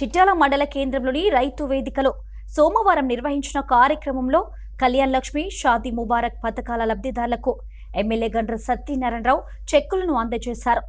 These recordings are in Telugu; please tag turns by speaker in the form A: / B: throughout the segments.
A: చిట్యాల మండల కేంద్రంలోని రైతు వేదికలో సోమవారం నిర్వహించిన కార్యక్రమంలో కళ్యాణ్ లక్ష్మి, షాదీ ముబారక్ పథకాల లబ్ధిదారులకు ఎమ్మెల్యే గండ్ర సత్యనారాయణరావు చెక్కులను అందజేశారు.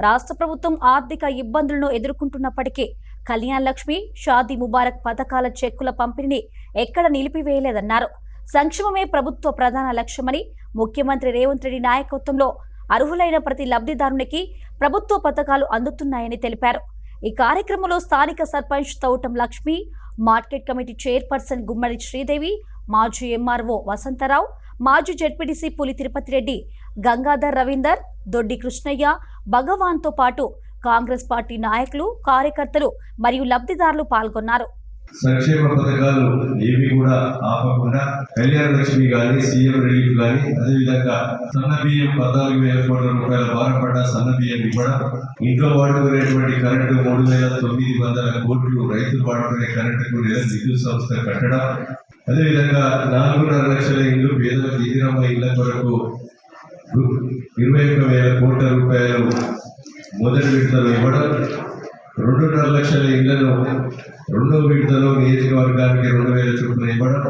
A: రాష్ట్ర ప్రభుత్వం ఆర్థిక ఇబ్బందులను ఎదుర్కొంటున్నప్పటికీ కళ్యాణ్ లక్ష్మి, షాదీ ముబారక్ పథకాల చెక్కుల పంపిణీని ఎక్కడ నిలిపివేయలేదన్నారు. సంక్షేమమే ప్రభుత్వ ప్రధాన లక్ష్యమని, ముఖ్యమంత్రి రేవంత్ రెడ్డి నాయకత్వంలో అర్హులైన ప్రతి లబ్ధిదారునికి ప్రభుత్వ పథకాలు అందుతున్నాయని తెలిపారు. ఈ కార్యక్రమంలో స్థానిక sarpanch Thoutam Lakshmi, market committee chairperson Gummadi Sridevi, మాజీ ఎంఆర్ఓ వసంతరావు, మాజీ జెడ్పీటీసీ పులి తిరుపతి రెడ్డి, గంగాధర్ రవీందర్, దొడ్డి కృష్ణయ్య, భగవాన్తో పాటు కాంగ్రెస్ పార్టీ నాయకులు, కార్యకర్తలు మరియు లబ్ధిదారులు పాల్గొన్నారు.
B: సంక్షేమ పథకాలు ఏవి కూడా ఆపకుండా కళ్యాణ లక్ష్మి కానీ, సీఎం రిలీఫ్ కానీ, అదేవిధంగా సన్న బియ్యం 14,000 కోట్ల రూపాయల భారపడ్డ సన్న బియ్యం కూడా, ఇంట్లో వాడుకునేటువంటి కరెంటు 3,900 కోట్లు, రైతులు వాడుకునే కరెంటుకు నెల విద్యుత్ సంస్థ కట్టడం, అదేవిధంగా 4.5 లక్షల ఇళ్లు పేదలకు ఇందిరమ్మ ఇళ్ల కొరకు 21,000 కోట్ల రూపాయలు మొదటి విడతలో ఇవ్వడం, 2.5 లక్షల ఇళ్లను రెండో విడతలో నియోజకవర్గానికి 2,000 చొప్పున ఇవ్వడం,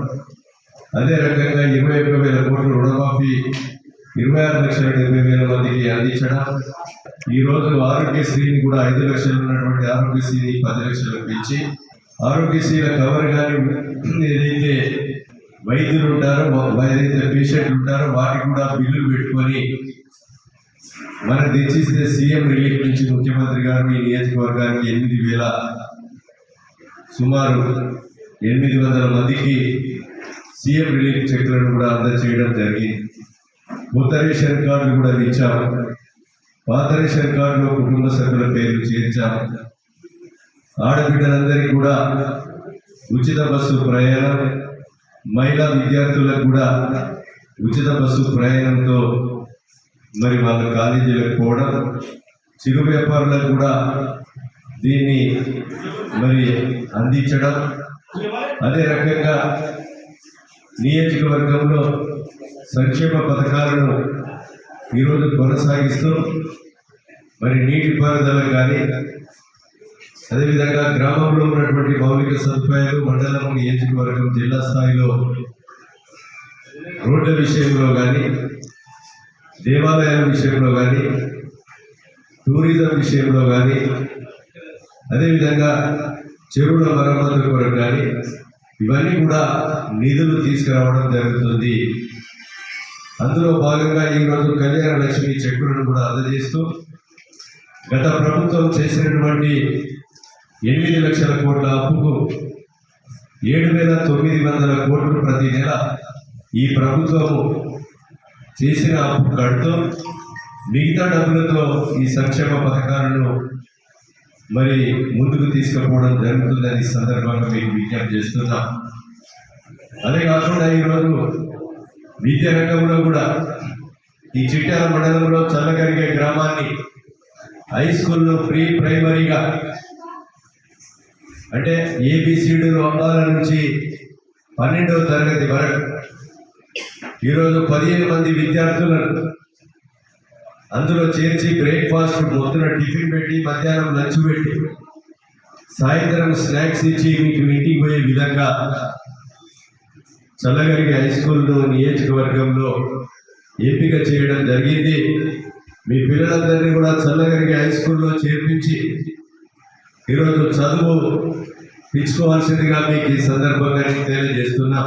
B: అదే రకంగా 21,000 కోట్ల రుణమాఫీ 26,70,000 మందికి అందించడం, ఈరోజు ఆరోగ్యశ్రీని కూడా 5 లక్షలు ఉన్నటువంటి ఆరోగ్యశ్రీని 10 లక్షలకు పెంచి, ఆరోగ్యశ్రీల కవర్ కానీ ఏదైతే వైద్యులు ఉంటారో, ఏదైతే పేషెంట్లు ఉంటారో వాటికి కూడా బిల్లులు పెట్టుకొని మనకు తెచ్చిస్తే సీఎం రిలీఫ్ నుంచి ముఖ్యమంత్రి గారు ఈ నియోజకవర్గానికి 8,000 సుమారు 800 మందికి సీఎం రిలీఫ్ చెక్కులను కూడా అందజేయడం జరిగింది. కొత్త రేషన్ కార్డులు కూడా ఇచ్చాం. పాత రేషన్ కార్డులో కుటుంబ సభ్యుల పేర్లు చేర్చాం. ఆడబిడ్డలందరికీ కూడా ఉచిత బస్సు ప్రయాణం, మహిళా విద్యార్థులకు కూడా ఉచిత బస్సు ప్రయాణంతో మరి వాళ్ళు కాలేజీలకు పోవడం, చిరు వ్యాపారులకు కూడా దీన్ని మరి అందించడం, అదే రకంగా నియోజకవర్గంలో సంక్షేమ పథకాలను ఈరోజు కొనసాగిస్తూ మరి నీటిపారుదల కానీ, అదేవిధంగా గ్రామంలో ఉన్నటువంటి మౌలిక సదుపాయాలు, మండలం, నియోజకవర్గం, జిల్లా స్థాయిలో రోడ్ల విషయంలో కానీ, దేవాలయాల విషయంలో కానీ, టూరిజం విషయంలో కానీ, అదేవిధంగా చెరువుల మరమ్మతుల కొరకు కానీ ఇవన్నీ కూడా నిధులు తీసుకురావడం జరుగుతుంది. అందులో భాగంగా ఈరోజు కళ్యాణ లక్ష్మి చెక్కులను కూడా అందజేస్తూ గత ప్రభుత్వం చేసినటువంటి 8 లక్షల కోట్ల అప్పుకు 7,900 కోట్లు ప్రతి నెల ఈ ప్రభుత్వము చేసిన అప్పు కడుతూ మిగతా డబ్బులతో ఈ సంక్షేమ పథకాలను మరి ముందుకు తీసుకుపోవడం జరుగుతుందని ఈ సందర్భంగా మీకు విజ్ఞప్తి చేస్తున్నాం. అదే కాకుండా ఈరోజు విద్యా రంగంలో కూడా ఈ చిట్యాల మండలంలో చల్లగరిగే గ్రామాన్ని హై స్కూల్లో ప్రీ ప్రైమరీగా అంటే ఏబిసిడీలు అమ్మాల నుంచి 12వ తరగతి వరకు ఈరోజు 15 మంది విద్యార్థులను అందులో చేర్చి బ్రేక్ఫాస్ట్ పొద్దున టిఫిన్ పెట్టి, మధ్యాహ్నం లంచ్ పెట్టి, సాయంత్రం స్నాక్స్ ఇచ్చి మీకు ఇంటికి పోయే విధంగా చల్లగరిగి హై స్కూల్లో నియోజకవర్గంలో ఎంపిక చేయడం జరిగింది. మీ పిల్లలందరినీ కూడా చల్లగరిగి హై స్కూల్లో చేర్పించి ఈరోజు చదువు తెచ్చుకోవాల్సిందిగా మీకు ఈ సందర్భంగా తెలియజేస్తున్నా.